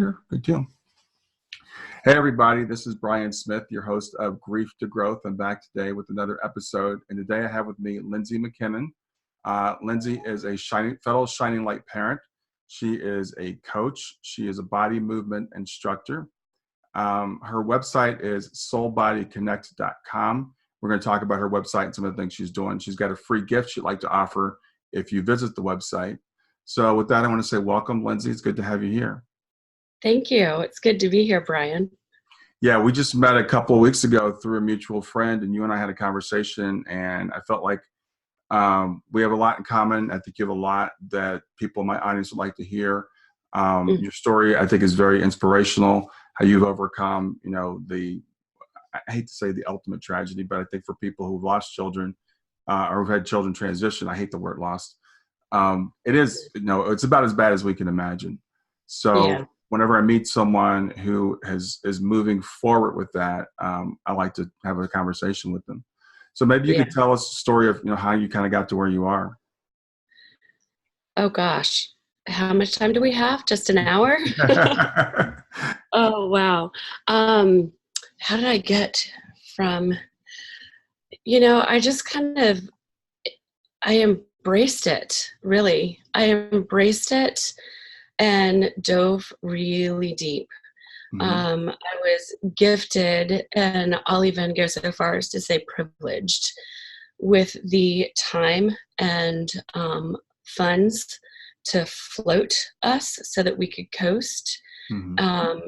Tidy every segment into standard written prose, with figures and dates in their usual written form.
here. Good deal. Hey, everybody. This is Brian Smith, your host of Grief to Growth. I'm back today with another episode. And today I have with me Lindsay McKinnon. Lindsay is a fellow Shining Light parent. She is a coach. She is a body movement instructor. Her website is soulbodyconnect.com. We're going to talk about her website and some of the things she's doing. She's got a free gift she'd like to offer if you visit the website. So with that, I want to say welcome, Lindsay. It's good to have you here. Thank you. It's good to be here, Brian. Yeah, we just met a couple of weeks ago through a mutual friend, and you and I had a conversation, and I felt like we have a lot in common. I think you have a lot that people in my audience would like to hear. Your story, I think, is very inspirational, how you've overcome, I hate to say the ultimate tragedy, but I think for people who've lost children or who've had children transition, I hate the word lost. It is, it's about as bad as we can imagine. So whenever I meet someone who is moving forward with that, I like to have a conversation with them. So maybe you could tell us the story of, how you kind of got to where you are. Oh gosh. How much time do we have? Just an hour? Oh, wow. How did I get from, I just I embraced it, really. I embraced it and dove really deep. I was gifted, and I'll even go so far as to say privileged, with the time and funds to float us so that we could coast,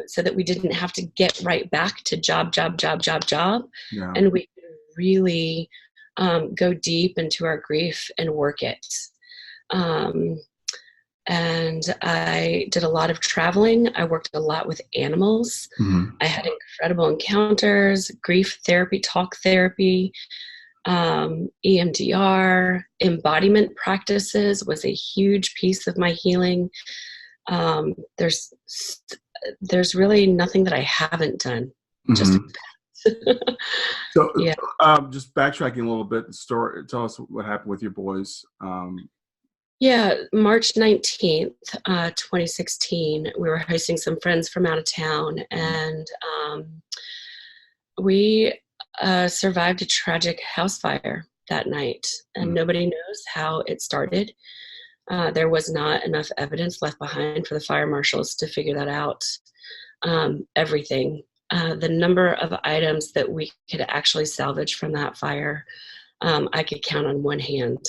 so that we didn't have to get right back to job. Yeah. And we could really go deep into our grief and work it. And I did a lot of traveling. I worked a lot with animals. I had incredible encounters, grief therapy, talk therapy, EMDR, embodiment practices was a huge piece of my healing. There's really nothing that I haven't done. Just So just backtracking a little bit, tell us what happened with your boys. March 19th, 2016, we were hosting some friends from out of town, and we survived a tragic house fire that night, and nobody knows how it started. There was not enough evidence left behind for the fire marshals to figure that out. Everything. The number of items that we could actually salvage from that fire, I could count on one hand.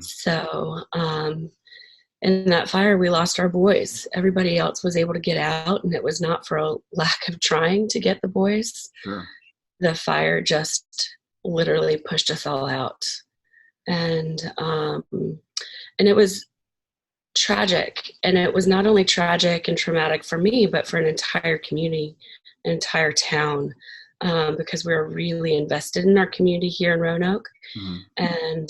So in that fire, we lost our boys. Everybody else was able to get out, and it was not for a lack of trying to get the boys. Sure. The fire just literally pushed us all out. And it was tragic. And it was not only tragic and traumatic for me, but for an entire community, an entire town, because we were really invested in our community here in Roanoke. And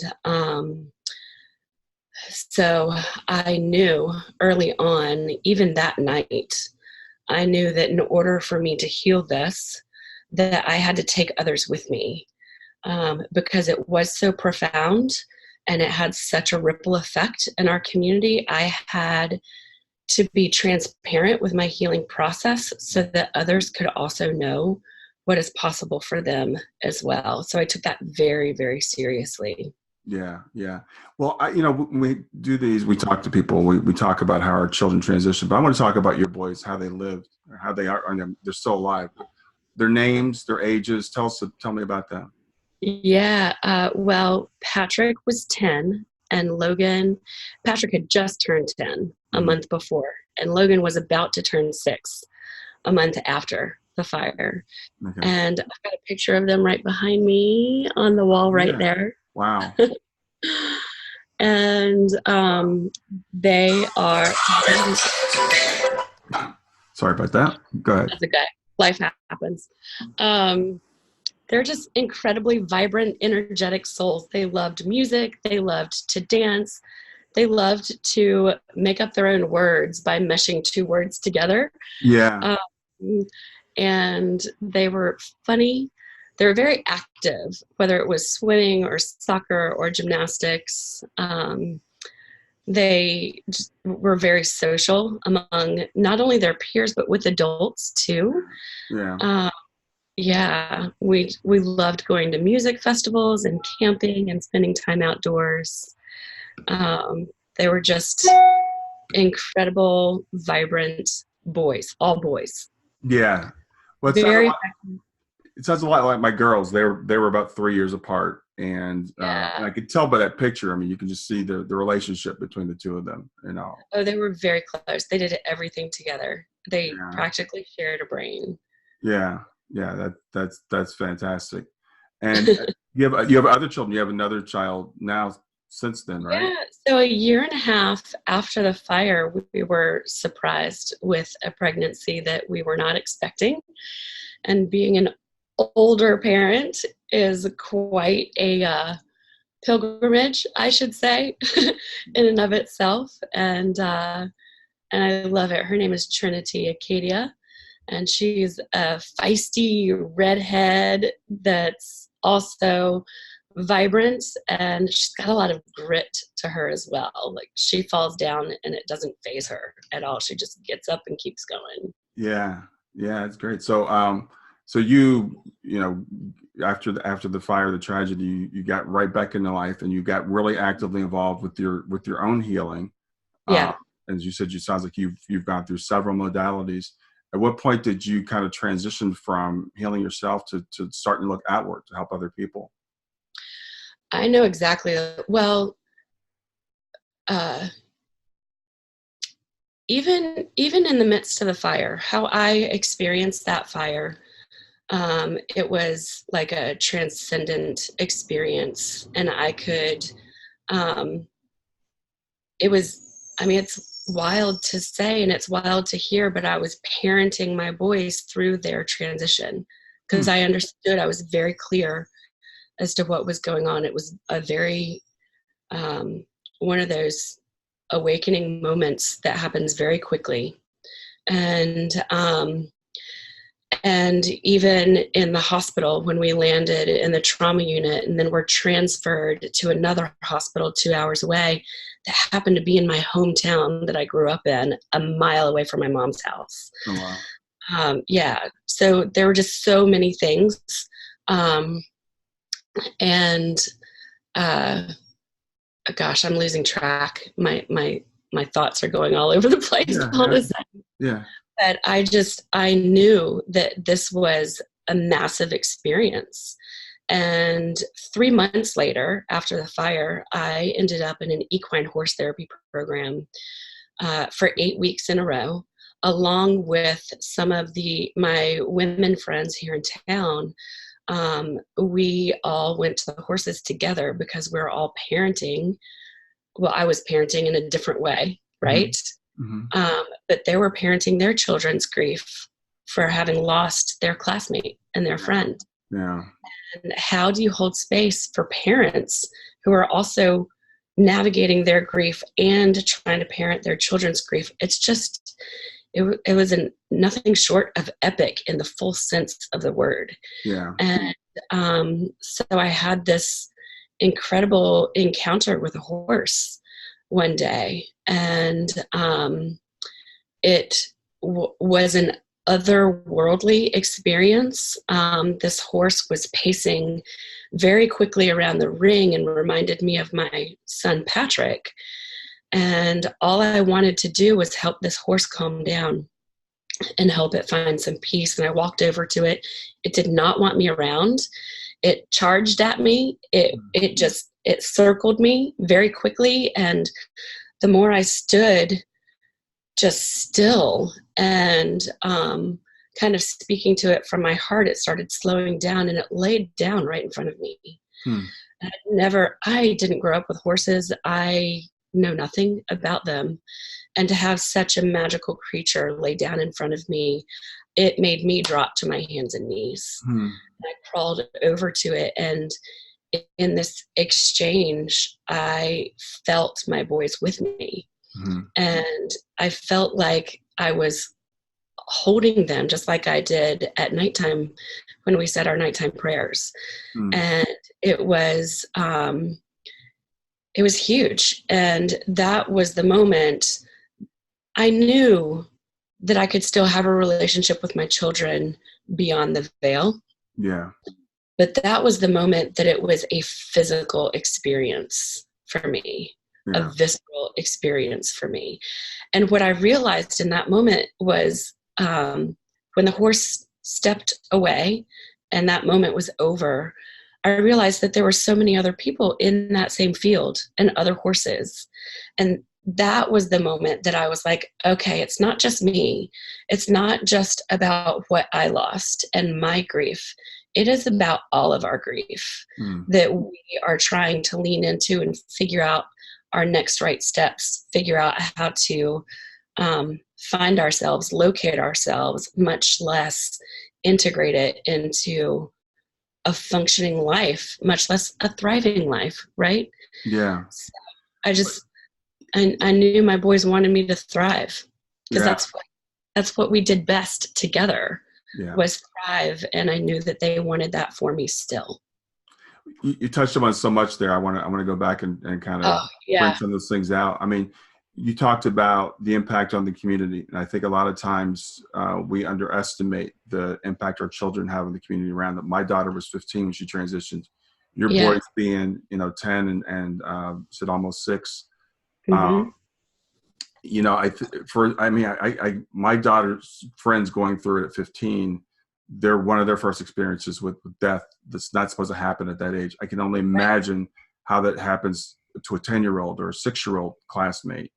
so I knew early on, even that night, I knew that in order for me to heal this, that I had to take others with me, because it was so profound and it had such a ripple effect in our community. I had to be transparent with my healing process so that others could also know what is possible for them as well. So I took that very, very seriously. Yeah. Well, when we do these, we talk to people, we talk about how our children transition, but I want to talk about your boys, how they lived, or how they are, they're still alive. Their names, their ages, tell me about them. Well, Patrick was 10, and Patrick had just turned 10 a month before, and Logan was about to turn 6 a month after the fire. Okay. And I've got a picture of them right behind me on the wall right there. Wow. And they are... Sorry about that. Go ahead. That's okay. Life happens. They're just incredibly vibrant, energetic souls. They loved music. They loved to dance. They loved to make up their own words by meshing two words together. Yeah. And they were funny. They were very active, whether it was swimming or soccer or gymnastics. They just were very social among not only their peers, but with adults too. Yeah. Yeah, we loved going to music festivals and camping and spending time outdoors. Um, they were just incredible, vibrant boys, all boys. Yeah. Well, Very, it sounds a lot like my girls. They were about 3 years apart, and yeah. I could tell by that picture. I mean, you can just see the relationship between the two of them. You know. Oh, they were very close. They did everything together. They Yeah. practically shared a brain. Yeah. Yeah. That's fantastic. And you have other children. You have another child now since then, right? Yeah. So a year and a half after the fire, we were surprised with a pregnancy that we were not expecting. And being an older parent is quite a pilgrimage, I should say, in and of itself. And I love it. Her name is Trinity Acadia, and she's a feisty redhead that's also vibrant, and she's got a lot of grit to her as well. Like, she falls down and it doesn't faze her at all. She just gets up and keeps going. Yeah. Yeah. It's great. So you know, after the fire, the tragedy, you got right back into life, and you got really actively involved with your own healing. Uh, Yeah. as you said, it sounds like you've gone through several modalities. At what point did you kind of transition from healing yourself to starting to look outward to help other people? I know exactly. Well, uh, even in the midst of the fire, how I experienced that fire, it was like a transcendent experience, and I could. Um, it was. I mean, it's wild to say, and it's wild to hear, but I was parenting my boys through their transition because Hmm. I understood. I was very clear as to what was going on. It was a very um, one of those awakening moments that happens very quickly. And even in the hospital, when we landed in the trauma unit and then were transferred to another hospital 2 hours away, that happened to be in my hometown that I grew up in, a mile away from my mom's house. Oh, wow. Yeah, so there were just so many things. Um, and uh, gosh, I'm losing track. My thoughts are going all over the place Yeah. all of Yeah. a sudden. Yeah. But I knew that this was a massive experience. And 3 months later, after the fire, I ended up in an equine horse therapy program for 8 weeks in a row, along with some of my women friends here in town. We all went to the horses together because we're all parenting. Well, I was parenting in a different way, Hmm. right? Hmm. But they were parenting their children's grief for having lost their classmate and their friend. Yeah. And how do you hold space for parents who are also navigating their grief and trying to parent their children's grief? It's just, it was nothing short of epic in the full sense of the word. Yeah. And so I had this incredible encounter with a horse one day, and it was an otherworldly experience. This horse was pacing very quickly around the ring and reminded me of my son Patrick. And all I wanted to do was help this horse calm down and help it find some peace. And I walked over to it. It did not want me around. It charged at me. It circled me very quickly. And the more I stood just still and kind of speaking to it from my heart, it started slowing down and it laid down right in front of me. Hmm. I didn't grow up with horses. I know nothing about them. And to have such a magical creature lay down in front of me, it made me drop to my hands and knees. Hmm. I crawled over to it, and in this exchange, I felt my boys with me. Hmm. And I felt like I was holding them just like I did at nighttime when we said our nighttime prayers. Hmm. And it was, it was huge. And that was the moment I knew that I could still have a relationship with my children beyond the veil. Yeah. But that was the moment that it was a physical experience for me, a Yeah. visceral experience for me. And what I realized in that moment was when the horse stepped away and that moment was over, I realized that there were so many other people in that same field and other horses. And that was the moment that I was like, okay, it's not just me. It's not just about what I lost and my grief. It is about all of our grief Mm. that we are trying to lean into and figure out our next right steps, figure out how to find ourselves, locate ourselves, much less integrate it into a functioning life, much less a thriving life, right? Yeah. So I knew my boys wanted me to thrive because Yeah. that's what we did best together, Yeah. was thrive, and I knew that they wanted that for me still. You touched on so much there. I want to go back and kind of Oh bring yeah, some of those things out. I mean, you talked about the impact on the community, and I think a lot of times we underestimate the impact our children have on the community around them. My daughter was 15 when she transitioned. Your yeah. boys being 10 and said almost 6. Mm-hmm. My daughter's friends going through it at 15, they're one of their first experiences with death that's not supposed to happen at that age. I can only imagine how that happens to a 10-year-old or a 6-year-old classmate,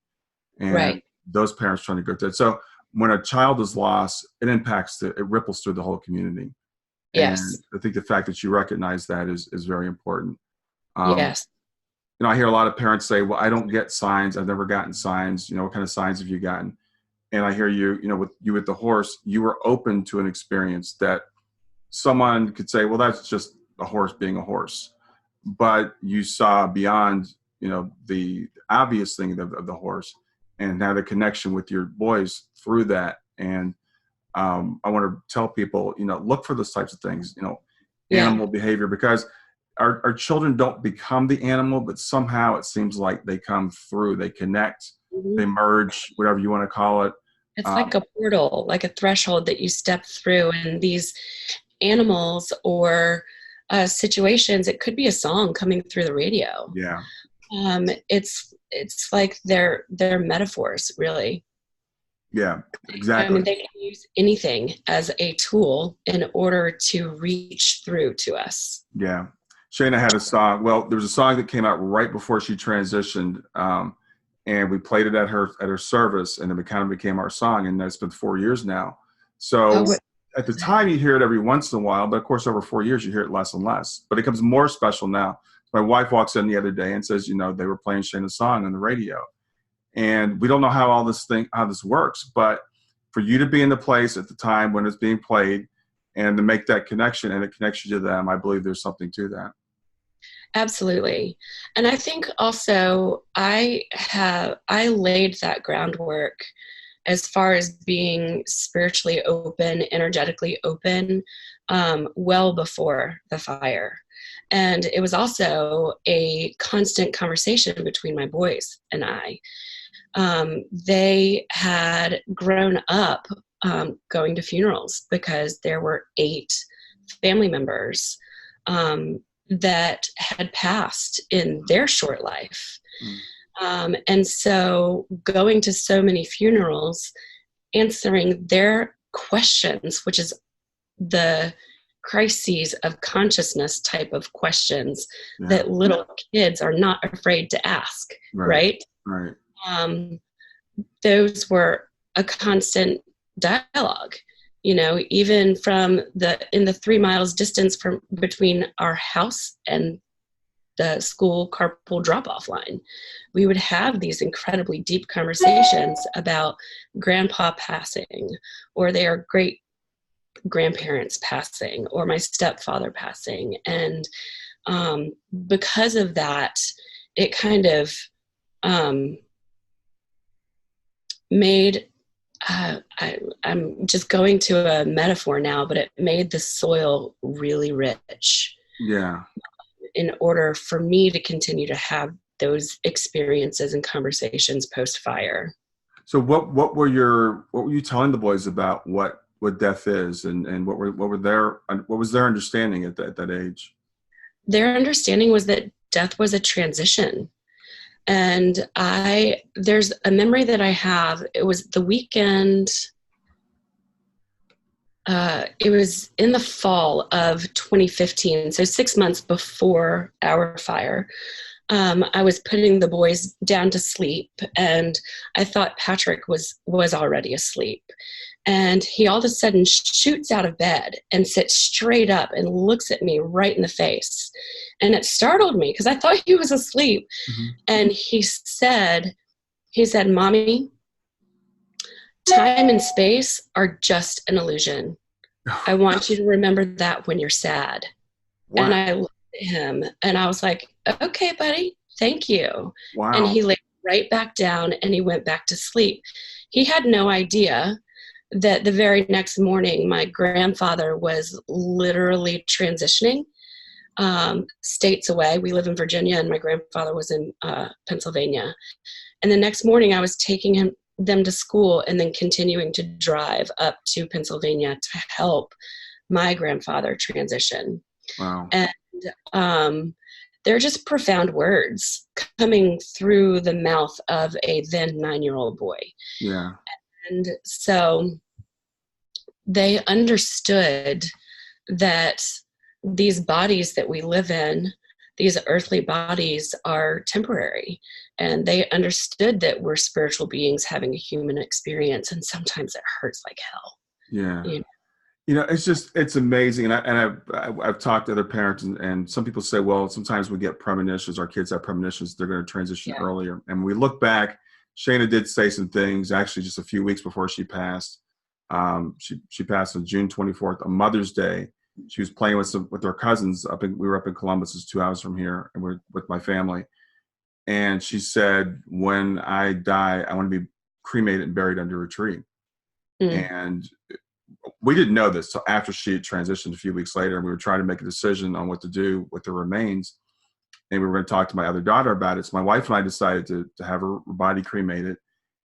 and Right. those parents trying to go through it. So when a child is lost, it ripples through the whole community. And Yes. I think the fact that you recognize that is very important. Um, Yes. I hear a lot of parents say, well, I don't get signs. I've never gotten signs. What kind of signs have you gotten? And I hear with the horse, you were open to an experience that someone could say, well, that's just a horse being a horse. But you saw beyond, the obvious thing of the horse, and had a connection with your boys through that. And I want to tell people, look for those types of things, Yeah. animal behavior, because our children don't become the animal, but somehow it seems like they come through, they connect, Mm-hmm. they merge, whatever you want to call it. It's like a portal, like a threshold that you step through, and these animals or situations, it could be a song coming through the radio. Yeah, It's like they're metaphors, really. yeah, I mean, exactly. they can use anything as a tool in order to reach through to us. Yeah. Shayna had a song. Well, there was a song that came out right before she transitioned, and we played it at her service, and it kind of became our song, and that's been 4 years now. Oh, So what at the is that? time, you hear it every once in a while, but of course, over 4 years, you hear it less and less. But it becomes more special now. My wife walks in the other day and says, they were playing Shayna's song on the radio, and we don't know how how this works, but for you to be in the place at the time when it's being played, and to make that connection, and it connects you to them, I believe there's something to that. Absolutely. And I think also I laid that groundwork as far as being spiritually open, energetically open, well before the fire. And it was also a constant conversation between my boys and I. They had grown up going to funerals because there were 8 family members that had passed in their short life. And so going to so many funerals, answering their questions, which is the crises of consciousness type of questions that little kids are not afraid to ask, right? Right. Those were a constant dialogue, even in the 3 miles distance from between our house and the school carpool drop-off line. We would have these incredibly deep conversations about grandpa passing, or their great grandparents passing, or my stepfather passing. And because of that, it kind of made I'm just going to a metaphor now, but it made the soil really rich. Yeah. In order for me to continue to have those experiences and conversations post-fire. So what were you telling the boys about what death is, and what was their understanding at that age? Their understanding was that death was a transition. And there's a memory that I have. It was the weekend. It was in the fall of 2015, so 6 months before our fire. I was putting the boys down to sleep, and I thought Patrick was already asleep. And he all of a sudden shoots out of bed and sits straight up and looks at me right in the face. And it startled me because I thought he was asleep. Mm-hmm. And he said, "Mommy, time and space are just an illusion. I want you to remember that when you're sad." Wow. And I looked at him and I was like, "Okay, buddy, thank you." Wow. And he lay right back down and he went back to sleep. He had no idea that the very next morning, my grandfather was literally transitioning states away. We live in Virginia and my grandfather was in Pennsylvania. And the next morning I was taking them to school and then continuing to drive up to Pennsylvania to help my grandfather transition. Wow. And they're just profound words coming through the mouth of a then 9-year-old boy. Yeah. And so they understood that these bodies that we live in, these earthly bodies, are temporary. And they understood that we're spiritual beings having a human experience. And sometimes it hurts like hell. Yeah. You know, it's amazing. And I've talked to other parents, and some people say, well, sometimes we get premonitions. Our kids have premonitions. They're going to transition earlier. And we look back, Shayna did say some things, actually just a few weeks before she passed. She passed on June 24th, on Mother's Day. She was playing with her cousins we were up in Columbus, it's 2 hours from here, and we're with my family. And she said, "When I die, I want to be cremated and buried under a tree." And we didn't know this till after she had transitioned a few weeks later, and we were trying to make a decision on what to do with the remains. And we were going to talk to my other daughter about it. So my wife and I decided to have her body cremated.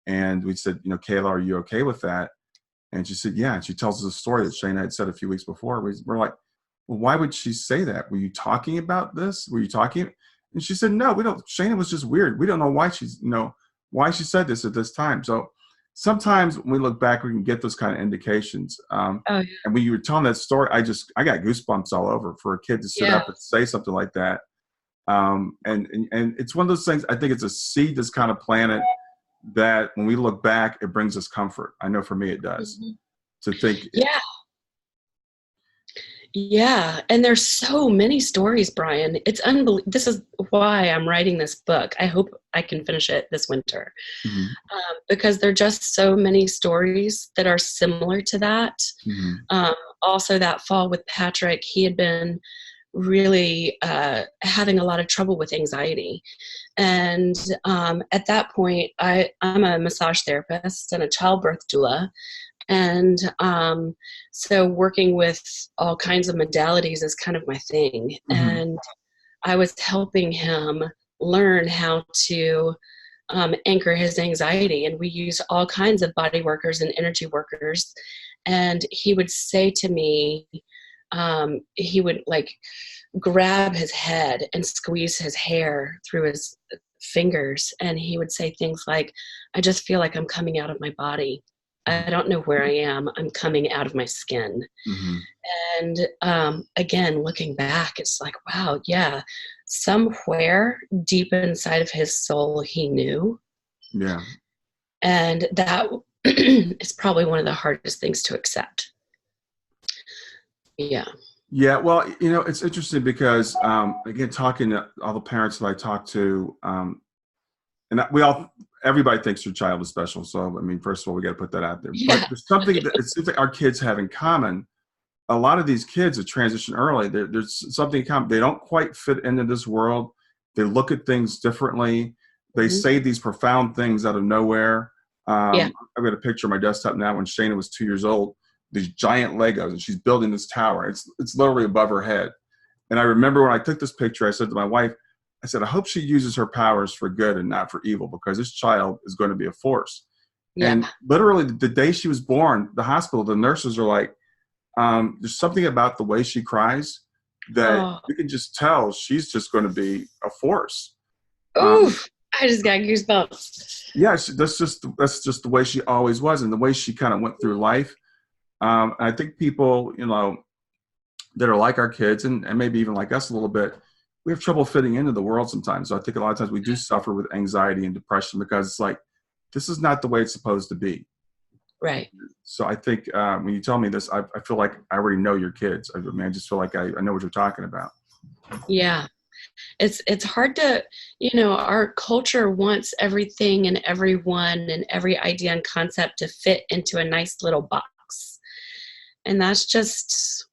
And we said, "Kayla, are you okay with that?" And she said, "Yeah." And she tells us a story that Shayna had said a few weeks before. We're like, "Well, why would she say that? Were you talking about this? Were you talking?" And she said, "No, we don't. Shayna was just weird. We don't know why why she said this at this time." So sometimes when we look back, we can get those kind of indications. And when you were telling that story, I got goosebumps all over for a kid to sit up and say something like that. And it's one of those things. I think it's a seed that's kind of planted, that when we look back, it brings us comfort. I know for me it does. To think. Yeah. And there's so many stories, Brian. It's unbelievable. This is why I'm writing this book. I hope I can finish it this winter. Because there are just so many stories that are similar to that. Also that fall with Patrick, he had been really having a lot of trouble with anxiety. And at that point, I'm a massage therapist and a childbirth doula. And so working with all kinds of modalities is kind of my thing. And I was helping him learn how to anchor his anxiety. And we use all kinds of body workers and energy workers. And he would say to me, he would grab his head and squeeze his hair through his fingers. And he would say things like, "I just feel like I'm coming out of my body. I don't know where I am. I'm coming out of my skin." And again, looking back, it's like, wow, yeah, somewhere deep inside of his soul, he knew. Yeah. And that is probably one of the hardest things to accept. Yeah. Yeah. Well, it's interesting because, again, talking to all the parents that I talk to, and everybody thinks their child is special. So, I mean, first of all, we got to put that out there. But there's something that it seems like our kids have in common. A lot of these kids that transition early, there's something in common. They don't quite fit into this world. They look at things differently. They say these profound things out of nowhere. I've got a picture on my desktop now when Shayna was 2 years old, these giant Legos, and she's building this tower. It's literally above her head. And I remember when I took this picture, I said to my wife, I said, I hope she uses her powers for good and not for evil, because this child is going to be a force. Yeah. And literally the day she was born, the hospital, the nurses are like, there's something about the way she cries that Oh, you can just tell she's just going to be a force. Um, oof. I just got goosebumps. yeah, that's just the way she always was, and the way she kind of went through life. And I think people, that are like our kids, and maybe even like us a little bit, we have trouble fitting into the world sometimes. So I think a lot of times we do suffer with anxiety and depression, because it's like, this is not the way it's supposed to be. Right. So I think when you tell me this, I feel like I already know your kids. I mean, I just feel like I know what you're talking about. Yeah. It's hard to, our culture wants everything and everyone and every idea and concept to fit into a nice little box. And that's just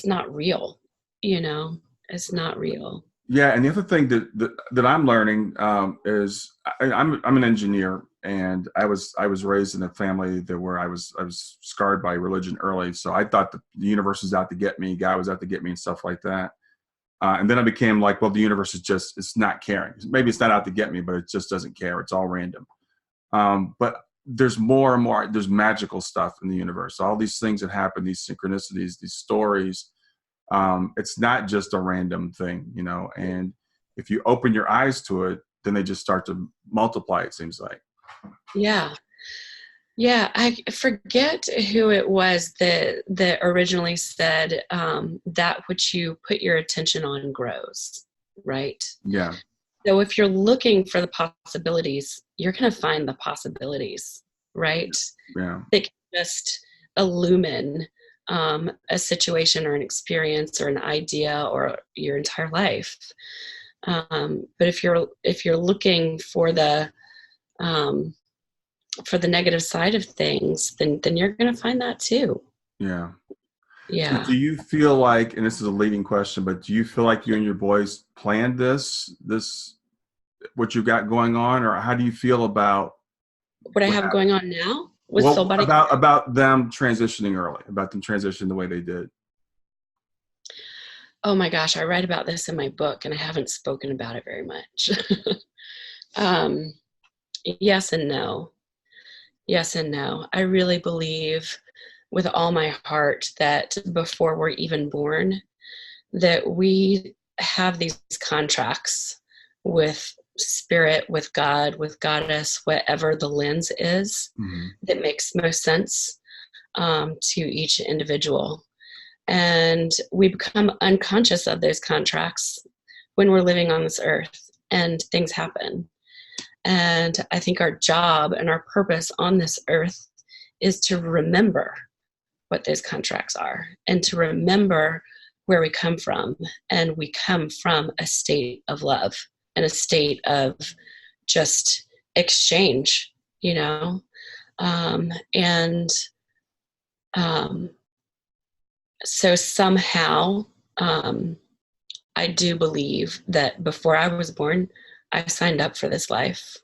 not real. It's not real. Yeah, and the other thing that I'm learning is I'm an engineer, and I was raised in a family where I was scarred by religion early. So I thought that the universe was out to get me, God was out to get me, and stuff like that. And then I became like, well, the universe it's not caring. Maybe it's not out to get me, but it just doesn't care. It's all random. But there's more and more. There's magical stuff in the universe. All these things that happen, these synchronicities, these stories. It's not just a random thing, and if you open your eyes to it, then they just start to multiply, it seems like. Yeah. Yeah. I forget who it was that originally said, that which you put your attention on grows, right? Yeah. So if you're looking for the possibilities, you're going to find the possibilities, right? Yeah. They can just illumine a situation or an experience or an idea or your entire life. But if you're looking for the negative side of things, then you're going to find that too. Yeah. So Yeah. do you feel like, and this is a leading question, but do you feel like you and your boys planned this what you've got going on, or how do you feel about What I what have happened? going on now with Soul Well, Body. about them transitioning early, about them transitioning the way they did. Oh my gosh, I write about this in my book and I haven't spoken about it very much. um, yes and no. Yes and no. I really believe with all my heart that before we're even born, that we have these contracts with spirit, with God, with goddess, whatever the lens is Mm-hmm. that makes most sense to each individual. And we become unconscious of those contracts when we're living on this earth and things happen. And I think our job and our purpose on this earth is to remember what those contracts are and to remember where we come from. And we come from a state of love and a state of just exchange, and so somehow, I do believe that before I was born, I signed up for this life.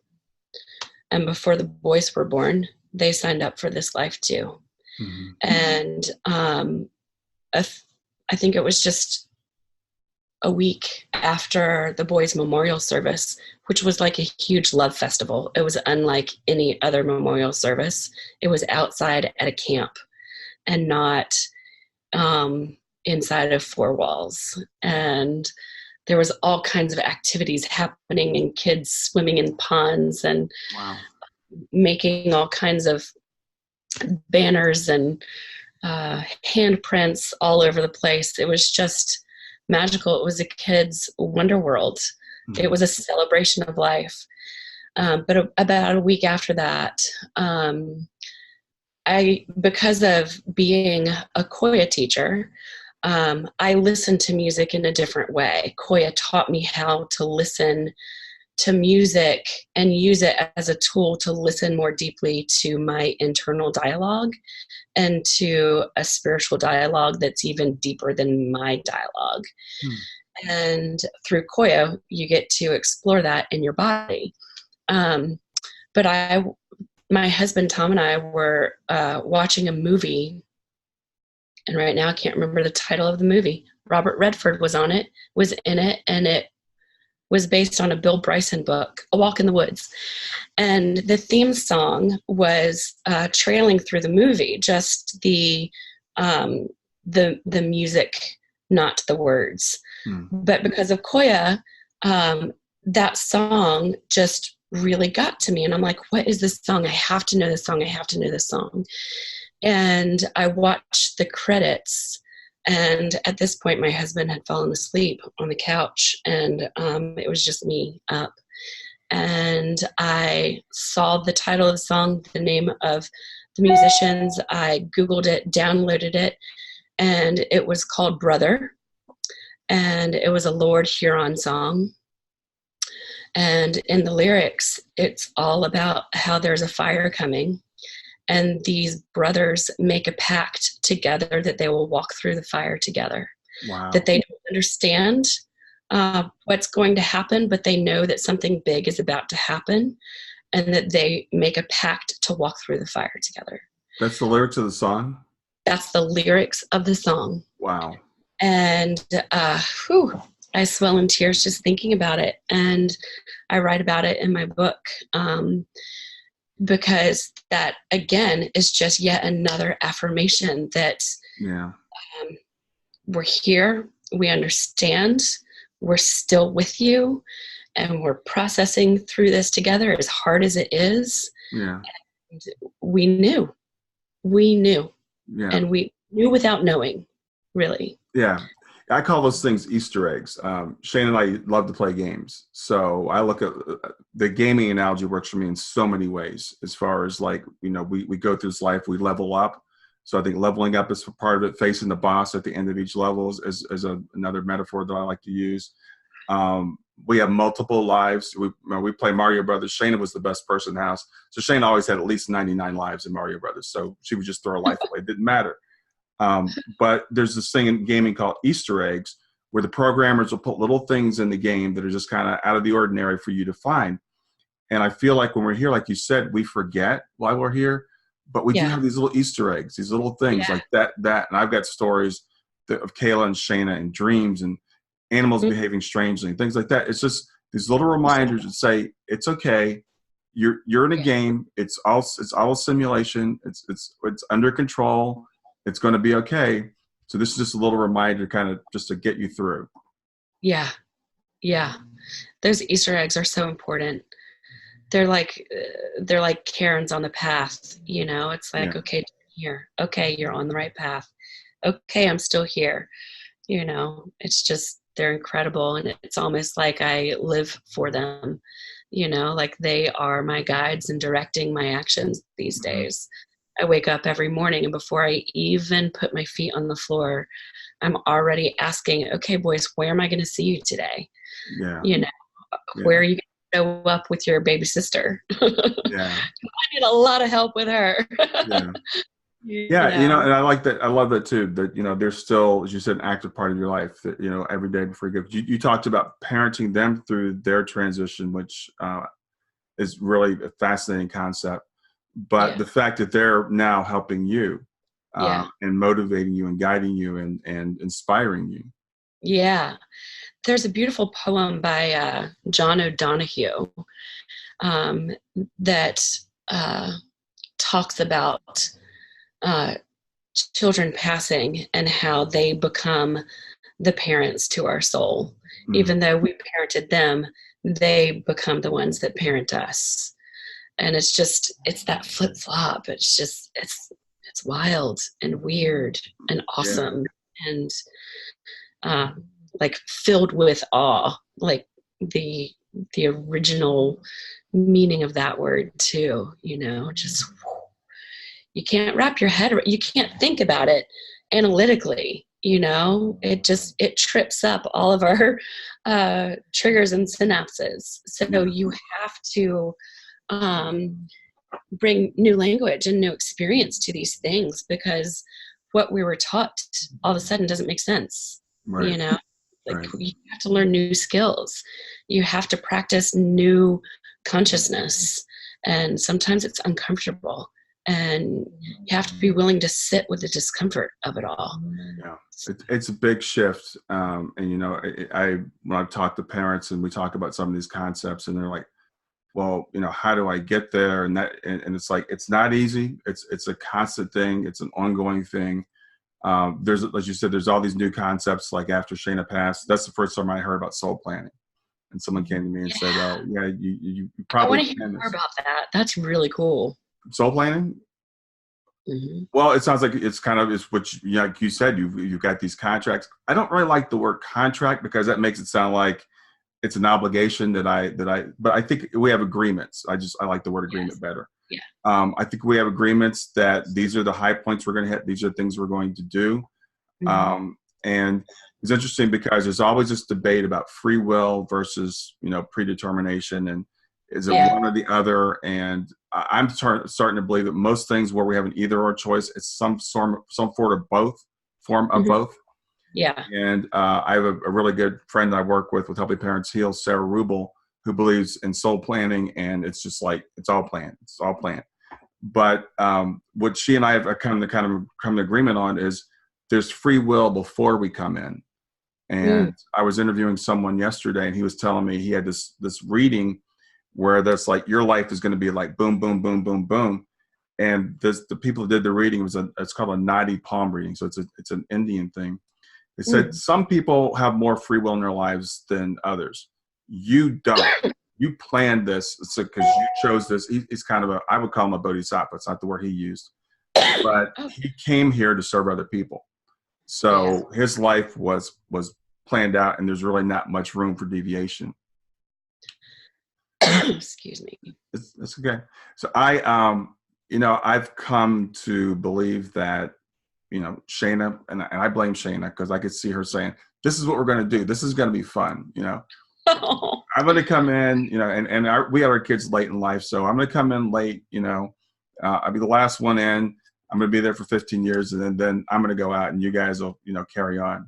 And before the boys were born, they signed up for this life too. Mm-hmm. And I think it was just a week after the boys' memorial service, which was like a huge love festival. It was unlike any other memorial service. It was outside at a camp and not inside of four walls. And there was all kinds of activities happening and kids swimming in ponds and Wow. making all kinds of banners and handprints all over the place. It was just magical. It was a kid's wonder world. Mm-hmm. It was a celebration of life. But about a week after that, because of being a Koya teacher, I listened to music in a different way. Koya taught me how to listen to music and use it as a tool to listen more deeply to my internal dialogue and to a spiritual dialogue that's even deeper than my dialogue. And through Koya, you get to explore that in your body. But my husband Tom and I were watching a movie, and right now I can't remember the title of the movie. Robert Redford was in it, and it was based on a Bill Bryson book, A Walk in the Woods. And the theme song was trailing through the movie, just the music, not the words. But because of Koya, that song just really got to me. And I'm like, what is this song? I have to know this song. I have to know this song. And I watched the credits. And at this point, my husband had fallen asleep on the couch, and it was just me up. And I saw the title of the song, the name of the musicians. I Googled it, downloaded it, and it was called Brother. And it was a Lord Huron song. And in the lyrics, it's all about how there's a fire coming. And these brothers make a pact together that they will walk through the fire together. Wow. That they don't understand what's going to happen, but they know that something big is about to happen, and that they make a pact to walk through the fire together. That's the lyrics of the song? That's the lyrics of the song. Wow. And I swell in tears just thinking about it. And I write about it in my book. Because that, again, is just yet another affirmation that we're here, we understand, we're still with you, and we're processing through this together, as hard as it is. Yeah. And we knew. Yeah. And we knew without knowing, really. Yeah. I call those things Easter eggs. Shane and I love to play games. So I look at the gaming analogy works for me in so many ways, as far as like, we go through this life, we level up. So I think leveling up is part of it. Facing the boss at the end of each level is another metaphor that I like to use. We have multiple lives. We play Mario Brothers. Shayna was the best person in the house. So Shayna always had at least 99 lives in Mario Brothers. So she would just throw her life away. It didn't matter. But there's this thing in gaming called Easter eggs, where the programmers will put little things in the game that are just kind of out of the ordinary for you to find. And I feel like when we're here, like you said, we forget why we're here, but we do have these little Easter eggs, these little things like that. And I've got stories of Kayla and Shayna and dreams and animals behaving strangely and things like that. It's just these little reminders that say, it's okay. You're in a game. It's all a simulation. It's under control. It's going to be okay. So this is just a little reminder, kind of just to get you through. Yeah. Those Easter eggs are so important. They're like cairns on the path. It's like, okay, here. Okay, you're on the right path. Okay, I'm still here. It's just, they're incredible. And it's almost like I live for them, like they are my guides and directing my actions these days. I wake up every morning, and before I even put my feet on the floor, I'm already asking, okay, boys, where am I going to see you today? Where are you going to show up with your baby sister? I need a lot of help with her. And I like that. I love that too, that, there's still, as you said, an active part of your life that, every day before you go. You talked about parenting them through their transition, which is really a fascinating concept. But the fact that they're now helping you and motivating you and guiding you and inspiring you. Yeah. There's a beautiful poem by John O'Donohue that talks about children passing and how they become the parents to our soul. Even though we parented them, they become the ones that parent us. And it's that flip flop. It's just, it's wild and weird and awesome and like filled with awe, like the original meaning of that word too, just, you can't wrap your head, you can't think about it analytically, it trips up all of our triggers and synapses. So you have to bring new language and new experience to these things, because what we were taught all of a sudden doesn't make sense. Right. You have to learn new skills. You have to practice new consciousness. And sometimes it's uncomfortable. and you have to be willing to sit with the discomfort of it all. Yeah, it's a big shift. And, you know, when I talk to parents and we talk about some of these concepts and they're like, well, you know, how do I get there? And it's like, it's not easy. It's a constant thing. It's an ongoing thing. There's, as you said, there's all these new concepts. Like after Shayna passed, that's the first time I heard about soul planning. And someone came to me and said, "Oh, yeah, you I probably want to hear more about that. That's really cool." Soul planning. Mm-hmm. Well, it sounds like it's kind of, it's what like you said, you've got these contracts. I don't really like the word contract because that makes it sound like it's an obligation but I think we have agreements. I like the word agreement better. Yeah. I think we have agreements that these are the high points we're going to hit. These are things we're going to do. Mm-hmm. And it's interesting because there's always this debate about free will versus, you know, predetermination. And is it one or the other? And I'm starting to believe that most things where we have an either or choice, it's some form of both. Yeah. And I have a really good friend I work with Helping Parents Heal, Sarah Rubel, who believes in soul planning, and it's just like it's all planned. But what she and I have come to agreement on is there's free will before we come in. And I was interviewing someone yesterday, and he was telling me he had this reading where that's like your life is going to be like boom, boom, boom, boom, boom. And the people who did the reading it's called a Nadi palm reading, so it's an Indian thing. They said some people have more free will in their lives than others. You don't. You planned this because you chose this. He's kind of I would call him a bodhisattva. It's not the word he used, but he came here to serve other people. So his life was planned out, and there's really not much room for deviation. Excuse me. It's okay. So I've come to believe that, you know, Shayna, and I blame Shayna because I could see her saying, "This is what we're going to do. This is going to be fun." You know, I'm going to come in, you know, and we have our kids late in life, so I'm going to come in late. You know, I'll be the last one in. I'm going to be there for 15 years, and then I'm going to go out, and you guys will, you know, carry on.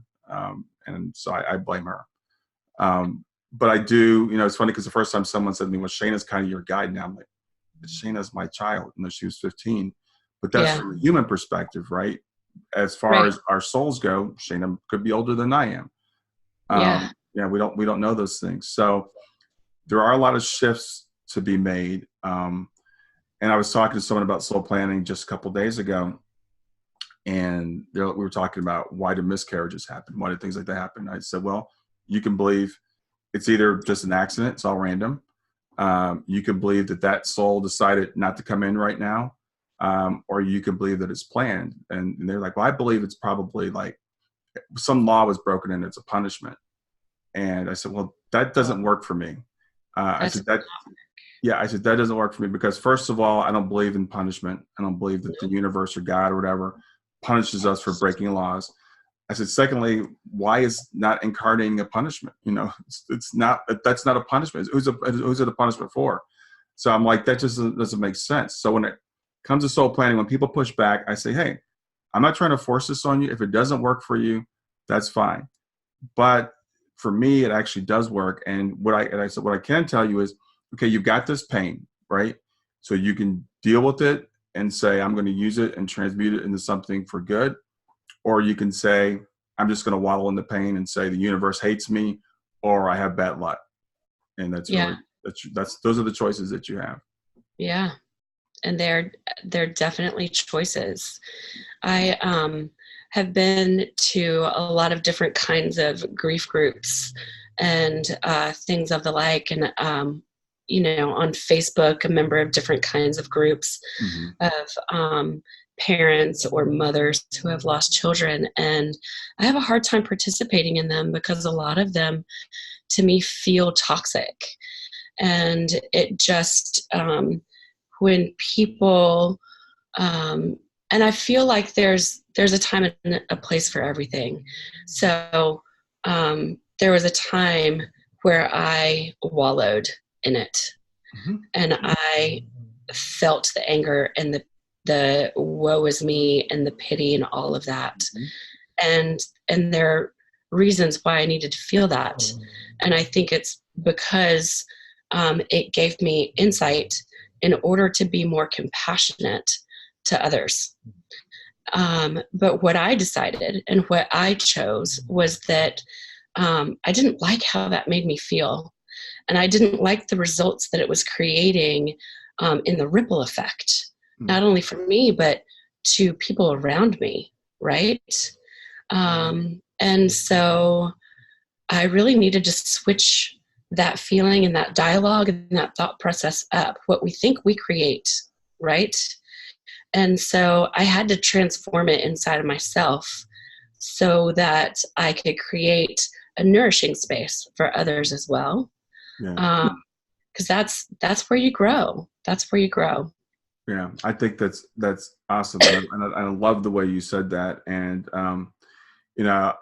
And so I blame her. But I do, you know, it's funny because the first time someone said to me, "Well, Shayna's kind of your guide now." I'm like, Shayna's my child. You know, she was 15, but that's from a human perspective, right? As far as our souls go, Shayna could be older than I am. We don't know those things. So there are a lot of shifts to be made. And I was talking to someone about soul planning just a couple of days ago, and we were talking about why do miscarriages happen? Why do things like that happen? I said, well, you can believe it's either just an accident, it's all random. You can believe that soul decided not to come in right now. Or you can believe that it's planned. And they're like, well, I believe it's probably like some law was broken and it's a punishment. And I said, well, that doesn't work for me. I said, that doesn't work for me because first of all, I don't believe in punishment. I don't believe that the universe or God or whatever punishes us for breaking laws. I said, secondly, why is not incarnating a punishment? You know, that's not a punishment. Who's it a punishment for? So I'm like, that just doesn't make sense. So when it comes to soul planning, when people push back, I say, hey, I'm not trying to force this on you. If it doesn't work for you, that's fine. But for me, it actually does work. And what I can tell you is, okay, you've got this pain, right? So you can deal with it and say, I'm going to use it and transmute it into something for good. Or you can say, I'm just going to wallow in the pain and say the universe hates me or I have bad luck. And that's really, those are the choices that you have. Yeah. And they're definitely choices. I have been to a lot of different kinds of grief groups and things of the like. And, you know, on Facebook, a member of different kinds of groups of parents or mothers who have lost children. And I have a hard time participating in them because a lot of them, to me, feel toxic. And it just, when people, and I feel like there's a time and a place for everything. So there was a time where I wallowed in it, and I felt the anger and the woe is me and the pity and all of that. And there are reasons why I needed to feel that. And I think it's because it gave me insight in order to be more compassionate to others. But what I decided and what I chose was that I didn't like how that made me feel. And I didn't like the results that it was creating in the ripple effect, not only for me, but to people around me, right? And so I really needed to switch that feeling and that dialogue and that thought process up, what we think we create, right? And so I had to transform it inside of myself so that I could create a nourishing space for others as well. Yeah. Because that's where you grow. That's where you grow. Yeah, I think that's awesome, and I love the way you said that. And you know,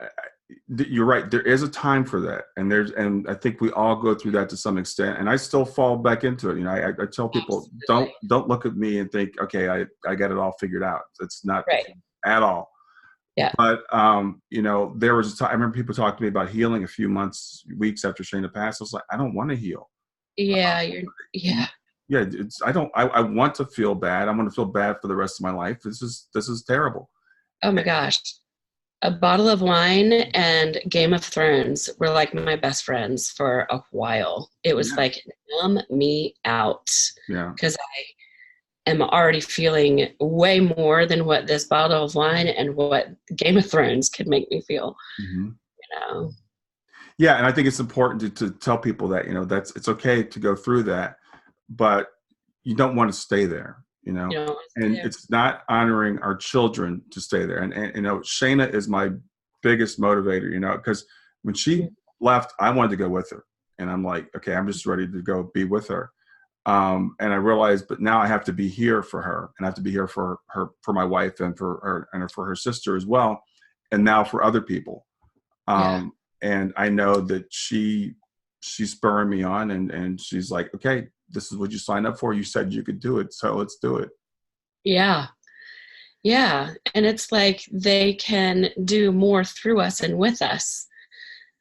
you're right. There is a time for that, and I think we all go through that to some extent. And I still fall back into it. You know, I tell people, Absolutely. don't look at me and think, okay, I got it all figured out. It's not Right. at all. Yeah. But you know, there was a time. I remember people talking to me about healing a few weeks after Shayna passed. I was like, I don't want to heal. Yeah. Yeah. Yeah, I want to feel bad. I want to feel bad for the rest of my life. This is terrible. Oh my gosh. A bottle of wine and Game of Thrones were like my best friends for a while. It was like, numb me out. Yeah. Because I am already feeling way more than what this bottle of wine and what Game of Thrones could make me feel. Mm-hmm. You know? Yeah, and I think it's important to tell people that, you know, it's okay to go through that, but you don't want to stay there, you know. And it's not honoring our children to stay there. And you know, Shayna is my biggest motivator, you know, because when she left, I wanted to go with her. And I'm like, okay, I'm just ready to go be with her. And I realized, but now I have to be here for her, and I have to be here for her, for my wife, and for her, and for her sister as well, and now for other people. And I know that she's spurring me on, and she's like, okay, this is what you signed up for. You said you could do it, so let's do it. Yeah. Yeah. And it's like they can do more through us and with us,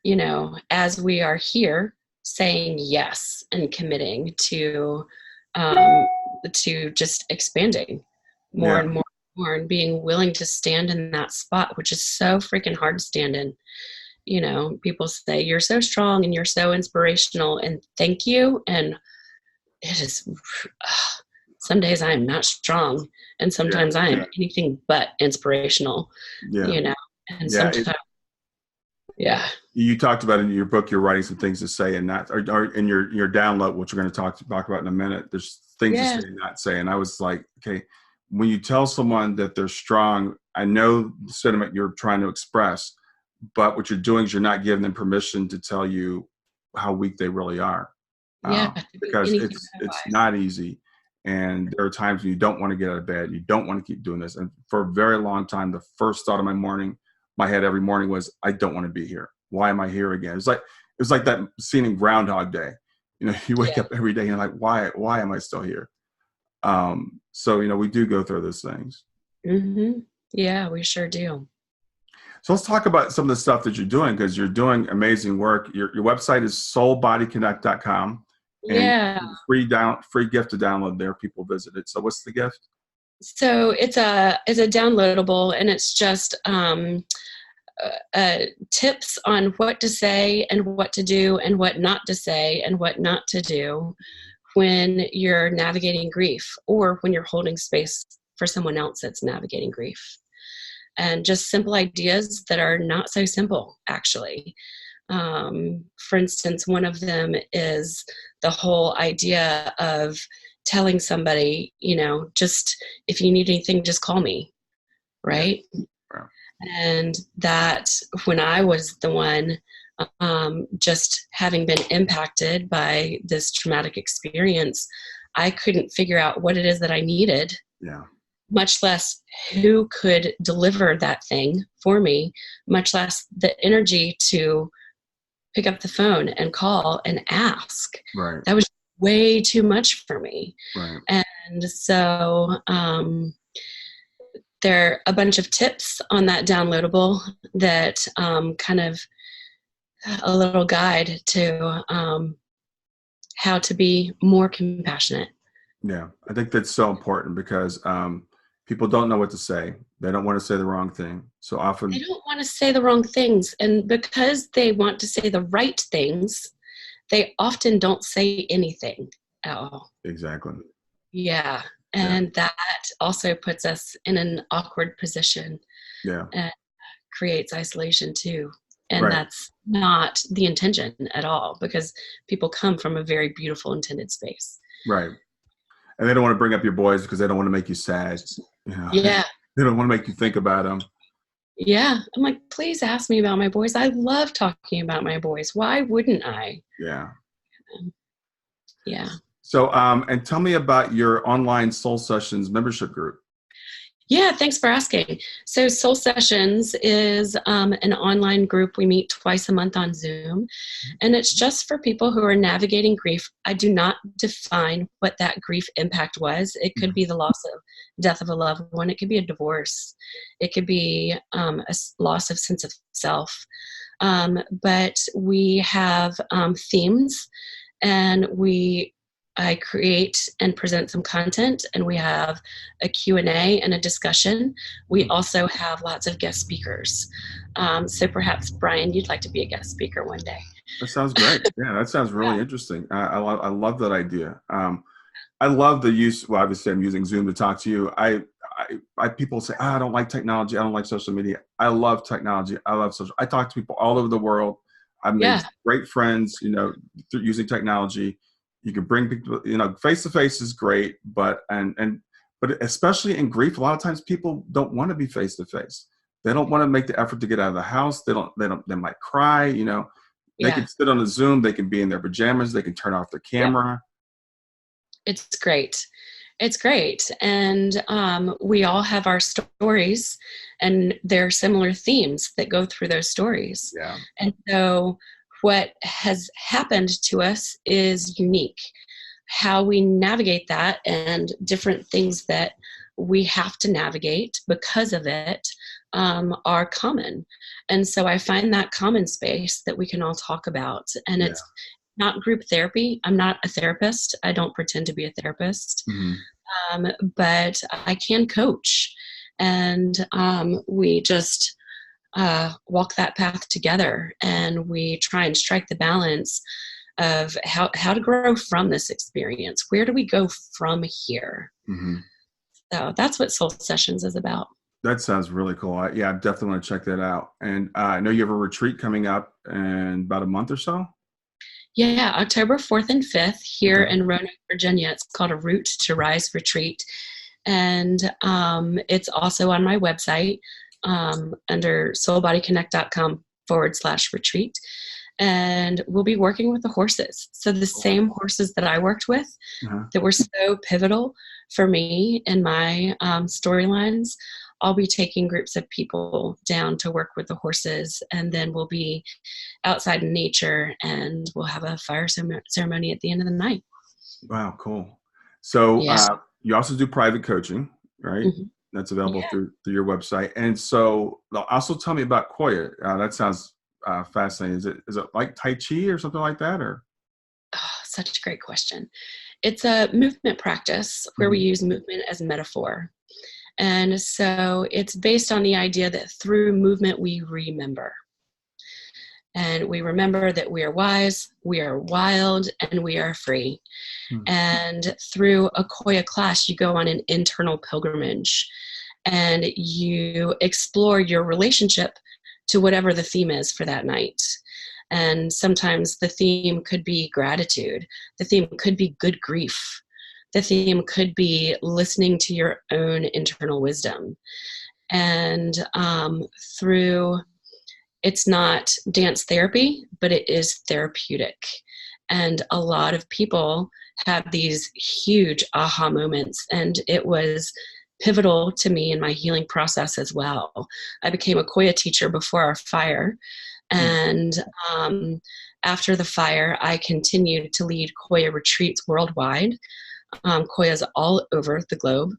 you know, as we are here saying yes and committing to just expanding more and more and more, and being willing to stand in that spot, which is so freaking hard to stand in. You know, people say you're so strong and you're so inspirational, and thank you. And it is, some days I am not strong, and sometimes I am anything but inspirational, you know, and sometimes, You talked about in your book, you're writing some things to say and not, or in your download, which we're going to talk about in a minute. There's things to say and not say. And I was like, okay, when you tell someone that they're strong, I know the sentiment you're trying to express, but what you're doing is you're not giving them permission to tell you how weak they really are. Because it's not easy. And there are times when you don't want to get out of bed. You don't want to keep doing this. And for a very long time, the first thought of my head every morning was, I don't want to be here. Why am I here again? It was like that scene in Groundhog Day. You know, you wake up every day and you're like, why am I still here? So, you know, we do go through those things. Mm-hmm. Yeah, we sure do. So let's talk about some of the stuff that you're doing, because you're doing amazing work. Your website is soulbodyconnect.com. And free gift to download there. People visit it. So what's the gift? So it's a downloadable, and it's just tips on what to say and what to do and what not to say and what not to do when you're navigating grief, or when you're holding space for someone else that's navigating grief. And just simple ideas that are not so simple, actually. For instance, one of them is the whole idea of telling somebody, you know, just if you need anything, just call me, right? And that when I was the one just having been impacted by this traumatic experience, I couldn't figure out what it is that I needed. Much less who could deliver that thing for me, much less the energy to pick up the phone and call and ask. That was way too much for me. And so there are a bunch of tips on that downloadable that kind of a little guide to how to be more compassionate. Yeah, I think that's so important, because People don't know what to say. They don't want to say the wrong thing. So They often, don't want to say the wrong things. And because they want to say the right things, they often don't say anything at all. exactly. Yeah. Yeah. And that also puts us in an awkward position Yeah. and creates isolation too. And Right. that's not the intention at all, because people come from a very beautiful intended space. Right. And they don't want to bring up your boys because they don't want to make you sad. You know, Yeah. they don't want to make you think about them. Yeah. I'm like, please ask me about my boys. I love talking about my boys. Why wouldn't I? Yeah. Yeah. So, and tell me about your online Soul Sessions membership group. Yeah, thanks for asking. So Soul Sessions is an online group. We meet twice a month on Zoom, and it's just for people who are navigating grief. I do not define what that grief impact was. It could be the death of a loved one. It could be a divorce. It could be loss of sense of self. But we have themes, and I create and present some content, and we have a Q&A and a discussion. We also have lots of guest speakers. So perhaps, Brian, you'd like to be a guest speaker one day. That sounds great. Yeah, that sounds really Yeah. interesting. I love that idea. I love the use. Well, obviously, I'm using Zoom to talk to you. People say, I don't like technology. I don't like social media. I love technology. I love social. I talk to people all over the world. I've made great friends, through using technology. You can bring people, face to face is great, but especially in grief, a lot of times people don't want to be face to face. They don't want to make the effort to get out of the house. They might cry, They can sit on a Zoom, they can be in their pajamas, they can turn off the camera. It's great. It's great. And we all have our stories, and there are similar themes that go through those stories. Yeah. And so what has happened to us is unique. How we navigate that and different things that we have to navigate because of it are common. And so I find that common space that we can all talk about. And it's not group therapy. I'm not a therapist. I don't pretend to be a therapist. Mm-hmm. But I can coach. And we just walk that path together, and we try and strike the balance of how to grow from this experience. Where do we go from here? Mm-hmm. So that's what Soul Sessions is about. That sounds really cool. I definitely want to check that out. And I know you have a retreat coming up in about a month or so. Yeah, October 4th and 5th here in Roanoke, Virginia. It's called a Root to Rise Retreat. And it's also on my website under soulbodyconnect.com/retreat. And we'll be working with the horses. So the same horses that I worked with that were so pivotal for me in my storylines, I'll be taking groups of people down to work with the horses, and then we'll be outside in nature, and we'll have a fire ceremony at the end of the night. Wow, cool. So you also do private coaching, right? Mm-hmm. That's available through your website. And so also tell me about Koya. That sounds fascinating. Is it like Tai Chi or something like that, or? Oh, such a great question. It's a movement practice where we use movement as metaphor. And so it's based on the idea that through movement, we remember. And we remember that we are wise, we are wild, and we are free. And through a Koya class, you go on an internal pilgrimage, and you explore your relationship to whatever the theme is for that night. And sometimes the theme could be gratitude. The theme could be good grief. The theme could be listening to your own internal wisdom. And it's not dance therapy, but it is therapeutic. And a lot of people have these huge aha moments, and it was pivotal to me in my healing process as well. I became a Koya teacher before our fire, and after the fire, I continued to lead Koya retreats worldwide. Koya's all over the globe,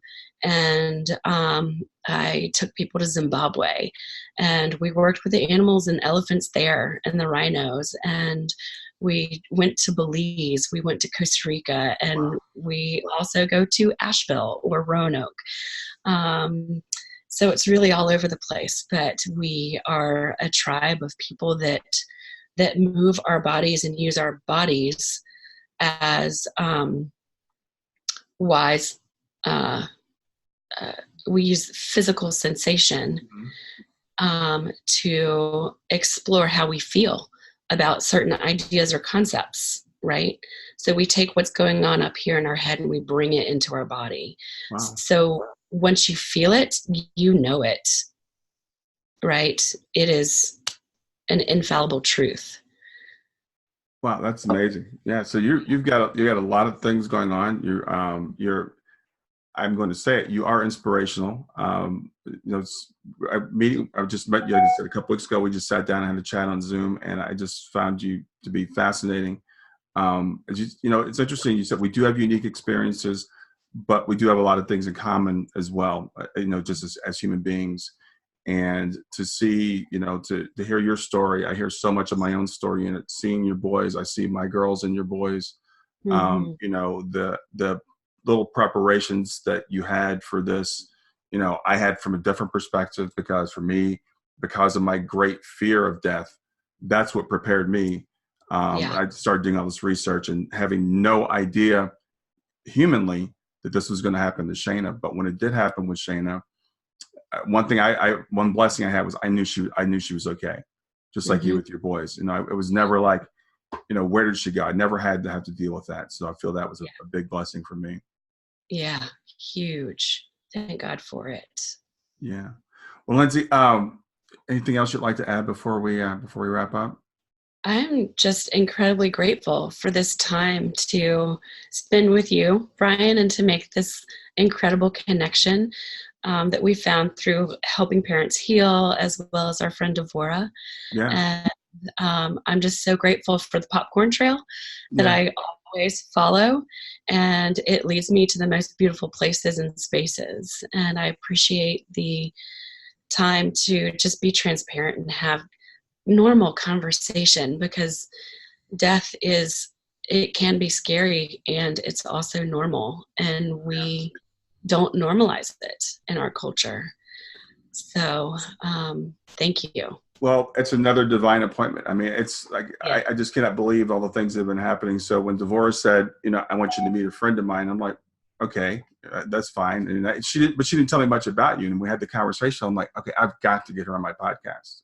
and I took people to Zimbabwe, and we worked with the animals and elephants there and the rhinos, and We went to Belize, we went to Costa Rica, and we also go to Asheville or Roanoke. So it's really all over the place, but we are a tribe of people that move our bodies and use our bodies as wise. We use physical sensation to explore how we feel about certain ideas or concepts, right? So we take what's going on up here in our head and we bring it into our body. Wow. So once you feel it, you know it, right? It is an infallible truth. Wow, that's amazing. Yeah, so you've got a lot of things going on. You're I'm going to say it. You are inspirational. I just met you, like I said, a couple weeks ago. We just sat down and had a chat on Zoom, and I just found you to be fascinating. It's interesting. You said we do have unique experiences, but we do have a lot of things in common as well. Just as human beings, and to see, to hear your story. I hear so much of my own story in it. Seeing your boys, I see my girls and your boys. The little preparations that you had for this, I had from a different perspective, because for me, because of my great fear of death, that's what prepared me. I started doing all this research and having no idea humanly that this was going to happen to Shayna. But when it did happen with Shayna, one blessing I had was I knew she was okay, just like you with your boys. It was never like, where did she go? I never had to have to deal with that. So I feel that was a big blessing for me. Yeah, huge. Thank God for it. Yeah. Well, Lindsay, anything else you'd like to add before we wrap up? I'm just incredibly grateful for this time to spend with you, Brian, and to make this incredible connection that we found through helping parents heal, as well as our friend Devora. Yeah. And I'm just so grateful for the popcorn trail that I always follow, and it leads me to the most beautiful places and spaces. And I appreciate the time to just be transparent and have normal conversation, because death it can be scary, and it's also normal, and we don't normalize it in our culture. So thank you. Well, it's another divine appointment. I mean, it's like, I just cannot believe all the things that have been happening. So when Devora said, I want you to meet a friend of mine, I'm like, okay, that's fine. And she didn't tell me much about you. And we had the conversation. I'm like, okay, I've got to get her on my podcast.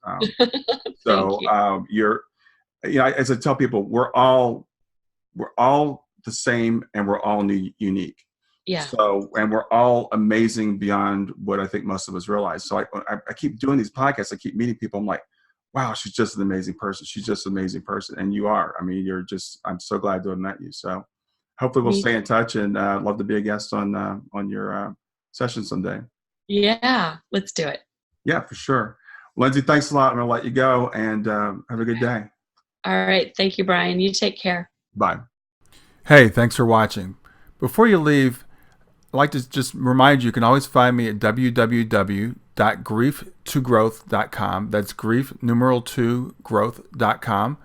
As I tell people, we're all the same, and we're all unique. Yeah. So, and we're all amazing beyond what I think most of us realize. So I keep doing these podcasts. I keep meeting people. I'm like, wow, she's just an amazing person. She's just an amazing person. And you are. I mean, I'm so glad to have met you. So hopefully we'll stay in touch, and love to be a guest on your session someday. Yeah, let's do it. Yeah, for sure. Lindsay, thanks a lot. I'm going to let you go, and have a good day. All right. Thank you, Brian. You take care. Bye. Hey, thanks for watching. Before you leave, I'd like to just remind you, you can always find me at www.grief2growth.com. That's grief2growth.com.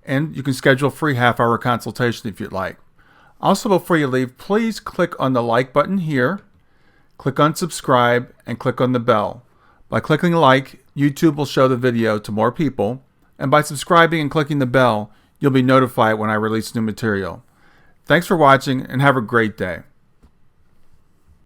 And you can schedule a free half-hour consultation if you'd like. Also, before you leave, please click on the like button here, click on subscribe, and click on the bell. By clicking like, YouTube will show the video to more people. And by subscribing and clicking the bell, you'll be notified when I release new material. Thanks for watching, and have a great day.